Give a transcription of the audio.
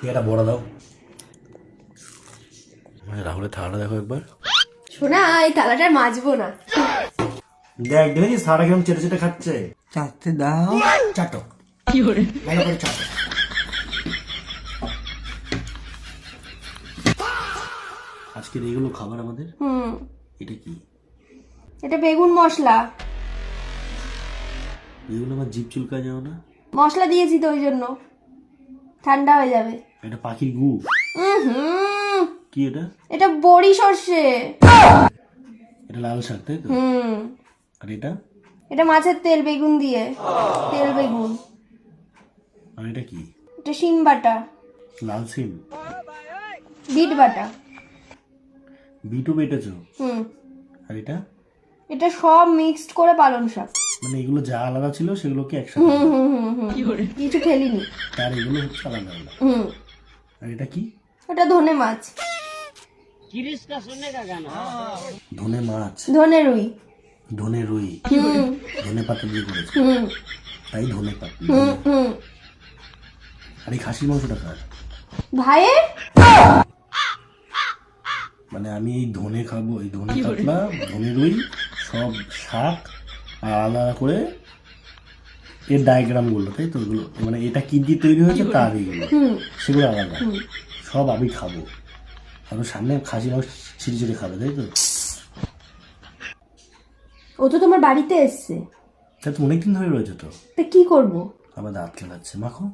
এটা বড় দাও। রাহুলের থালাটা দেখো একবার। শোনা, এই থালাটা মাজবো না। দেখ দেখেছিস থালাটা কেমন চেটে চেটে খাচ্ছে। চাটতে দাও। চাটো কি করে ভালো করে চাটো। আজকের এইগুলো খাবার আমাদের। এটা কি? এটা বেগুন মশলা। এগুলো আমার জিভ চুলকায় যাও না। মশলা দিয়েছি তো ওই জন্য ঠান্ডা হয়ে যাবে। এটা পাখির গু। কি এটা? এটা বড়ি সর্ষে। এটা লাল শাক তাই তো? আর এটা? এটা মাছের তেল বেগুন দিয়ে, তেল বেগুন। আর এটা কি? এটা শিম বাটা, লাল সিম। বিট বাটা। বিটও বেটেছো? আর এটা? এটা সব মিক্সড করে পালং শাক। মানে এগুলো যা আলাদা ছিল সেগুলোকে একসাথে। কিছু ফেলিনি। আর এগুলো হচ্ছে আলাদা আলাদা। আর এটা কি? ওটা ধনে মাছ। ধনে মাছ। ধনে রুই। ধনে রুই। ধনে পাতা দিয়ে করেছে তাই ধনে পাতা। আর এই খাসির মাংসটা কার? ভাইয়ের। মানে আমি এই ধনে খাবো, এই ধনে পাতলা ধনে রুই সব শাক আর আলাদা করে এর ডায়াগ্রাম গুলো তাই তো? ওগুলো মানে এটা কি দিয়ে তৈরি হয়েছে তার এইগুলো সেগুলো আলাদা সব আমি খাবো। আর সামনে খাসি মাংস ছিঁড়ে ছিঁড়ে খাবে তাই তো? ও তো তোমার বাড়িতে এসছে। তা তো অনেকদিন ধরে রয়েছে তো। তা কি করবো? আবার দাঁত খেলাচ্ছে, মাখো।